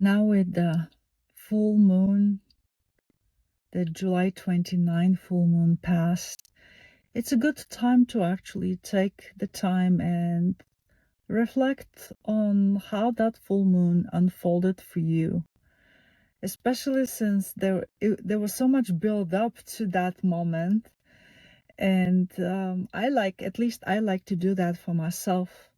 Now with the full moon, the July 29th full moon passed, it's a good time to actually take the time and reflect on how that full moon unfolded for you, especially since there was so much build up to that moment. And at least I like to do that for myself,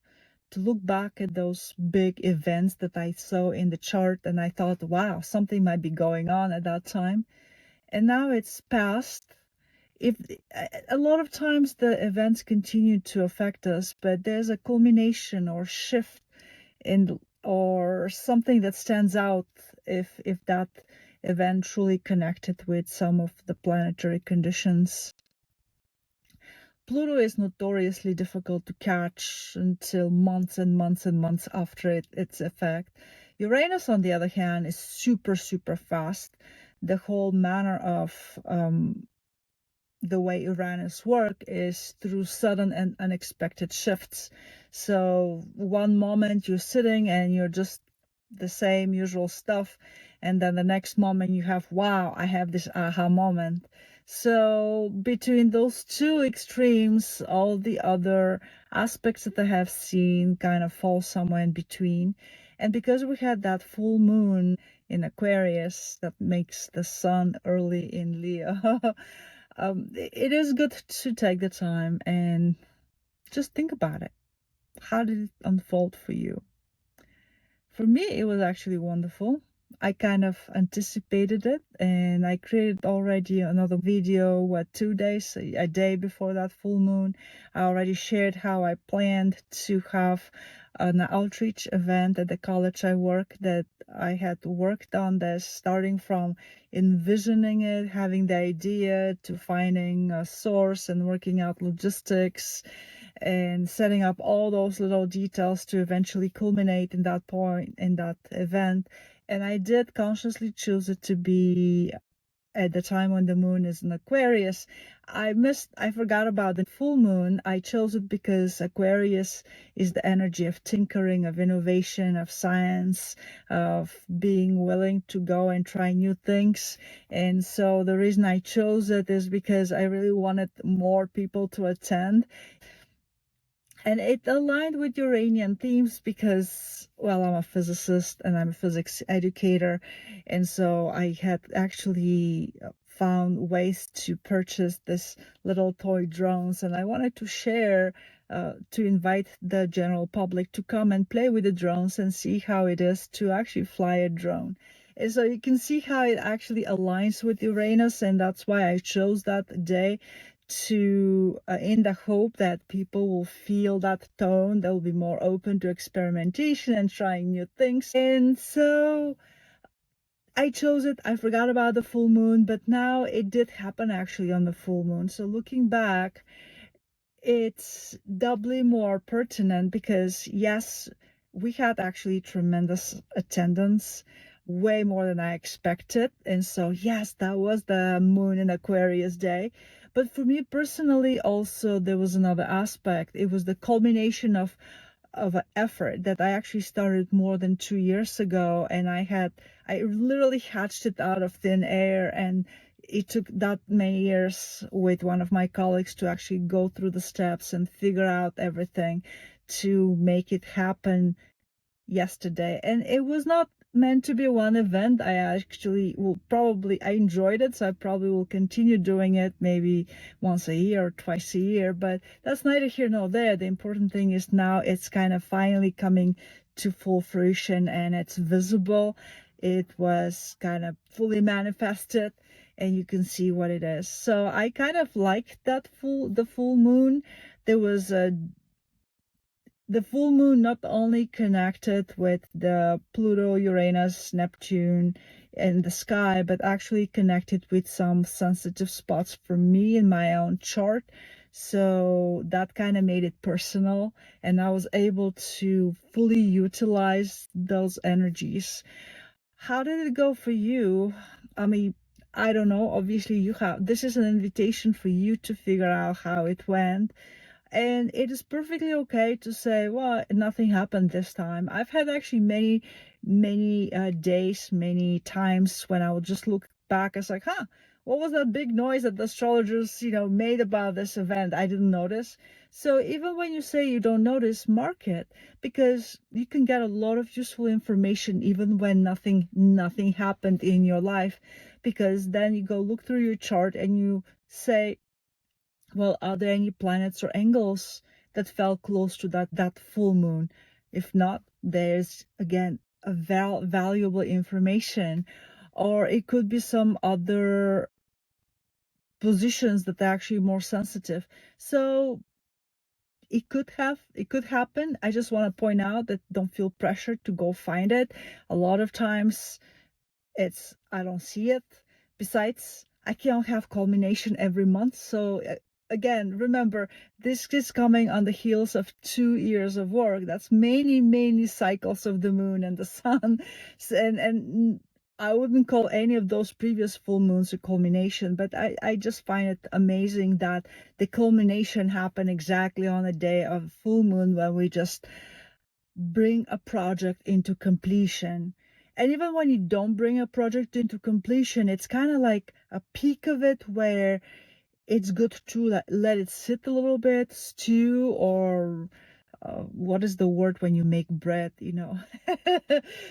to look back at those big events that I saw in the chart and I thought, wow, something might be going on at that time. And now it's past. If a lot of times the events continue to affect us, but there's a culmination or shift in or something that stands out if that event truly connected with some of the planetary conditions. Pluto is notoriously difficult to catch until months and months and months after its effect. Uranus, on the other hand, is super, super fast. The whole manner of the way Uranus work is through sudden and unexpected shifts. So one moment you're sitting and you're just the same usual stuff, and then the next moment you have, wow, I have this aha moment. So between those two extremes, all the other aspects that I have seen kind of fall somewhere in between. And because we had that full moon in Aquarius that makes the sun early in Leo, it is good to take the time and just think about it. How did it unfold for you? For me, it was actually wonderful. I kind of anticipated it, and I created already another video, 2 days, a day before that full moon. I already shared how I planned to have an outreach event at the college I work, that I had worked on this, starting from envisioning it, having the idea, to finding a source and working out logistics and setting up all those little details to eventually culminate in that point, in that event. And I did consciously choose it to be at the time when the moon is in Aquarius. I forgot about the full moon. I chose it because Aquarius is the energy of tinkering, of innovation, of science, of being willing to go and try new things. And so the reason I chose it is because I really wanted more people to attend. And it aligned with Uranian themes because, well, I'm a physicist and I'm a physics educator. And so I had actually found ways to purchase this little toy drones. And I wanted to share, to invite the general public to come and play with the drones and see how it is to actually fly a drone. And so you can see how it actually aligns with Uranus. And that's why I chose that day, to in the hope that people will feel that tone. They'll be more open to experimentation and trying new things. And so I chose it. I forgot about the full moon, but now it did happen actually on the full moon. So looking back, it's doubly more pertinent because, yes, we had actually tremendous attendance, way more than I expected. And so, yes, that was the moon in Aquarius day. But for me personally, also, there was another aspect. It was the culmination of an effort that I actually started more than 2 years ago. And I literally hatched it out of thin air. And it took that many years with one of my colleagues to actually go through the steps and figure out everything to make it happen yesterday. And it was not meant to be one event. I enjoyed it, so I probably will continue doing it maybe once a year or twice a year, but that's neither here nor there. The important thing is now it's kind of finally coming to full fruition and it's visible. It was kind of fully manifested and you can see what it is. So I kind of liked the full moon. There was the full moon not only connected with the Pluto, Uranus, Neptune in the sky, but actually connected with some sensitive spots for me in my own chart. So that kind of made it personal, and I was able to fully utilize those energies. How did it go for you? I mean, I don't know. Obviously, this is an invitation for you to figure out how it went. And it is perfectly okay to say, well, nothing happened this time. I've had actually many days, many times when I would just look back. It's like, what was that big noise that the astrologers, made about this event? I didn't notice. So even when you say you don't notice, mark it, because you can get a lot of useful information even when nothing happened in your life, because then you go look through your chart and you say, well, are there any planets or angles that fell close to that full moon? If not, there's again a valuable information. Or it could be some other positions that are actually more sensitive. So it could happen. I just want to point out that don't feel pressured to go find it. A lot of times I don't see it. Besides, I can't have culmination every month. So again, remember, this is coming on the heels of 2 years of work. That's many cycles of the moon and the sun. And I wouldn't call any of those previous full moons a culmination, but I just find it amazing that the culmination happened exactly on the day of full moon, when we just bring a project into completion. And even when you don't bring a project into completion, it's kind of like a peak of it, where it's good to let it sit a little bit, stew, or what is the word when you make bread,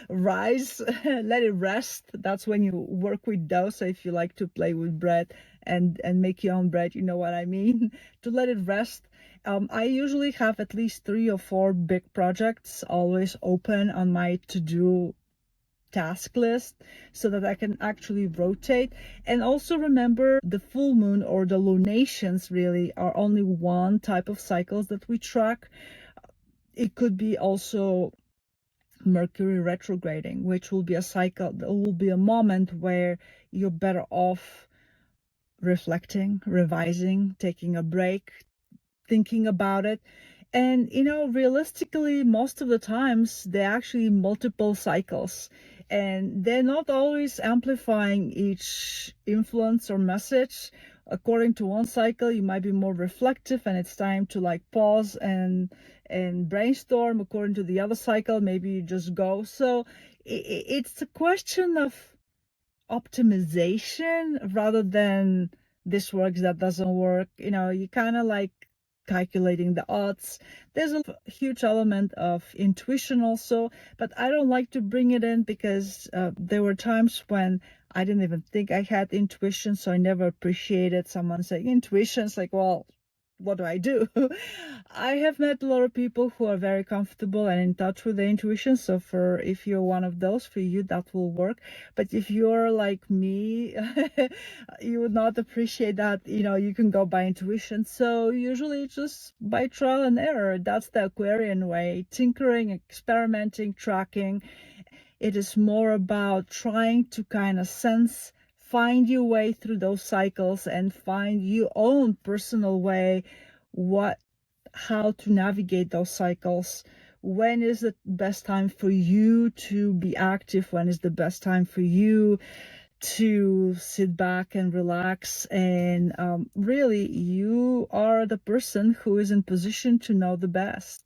rise, let it rest. That's when you work with dough. So if you like to play with bread and make your own bread, you know what I mean. To let it rest. I usually have at least 3 or 4 big projects always open on my to-do task list, so that I can actually rotate. And also remember, the full moon or the lunations really are only one type of cycles that we track. It could be also Mercury retrograding, which will be a cycle. There will be a moment where you're better off reflecting, revising, taking a break, thinking about it. And realistically, most of the times they're actually multiple cycles, and they're not always amplifying each influence or message. According to one cycle, you might be more reflective and it's time to pause and brainstorm. According to the other cycle, maybe you just go. So it's a question of optimization rather than this works, that doesn't work. You kind of calculating the odds. There's a huge element of intuition also, but I don't like to bring it in, because there were times when I didn't even think I had intuition, so I never appreciated someone saying intuition. It's like, well, what do I do? I have met a lot of people who are very comfortable and in touch with their intuition. So if you're one of those, for you, that will work. But if you're like me, you would not appreciate that. You can go by intuition. So usually just by trial and error. That's the Aquarian way: tinkering, experimenting, tracking. It is more about trying to kind of find your way through those cycles and find your own personal way, how to navigate those cycles. When is the best time for you to be active? When is the best time for you to sit back and relax? And really, you are the person who is in position to know the best.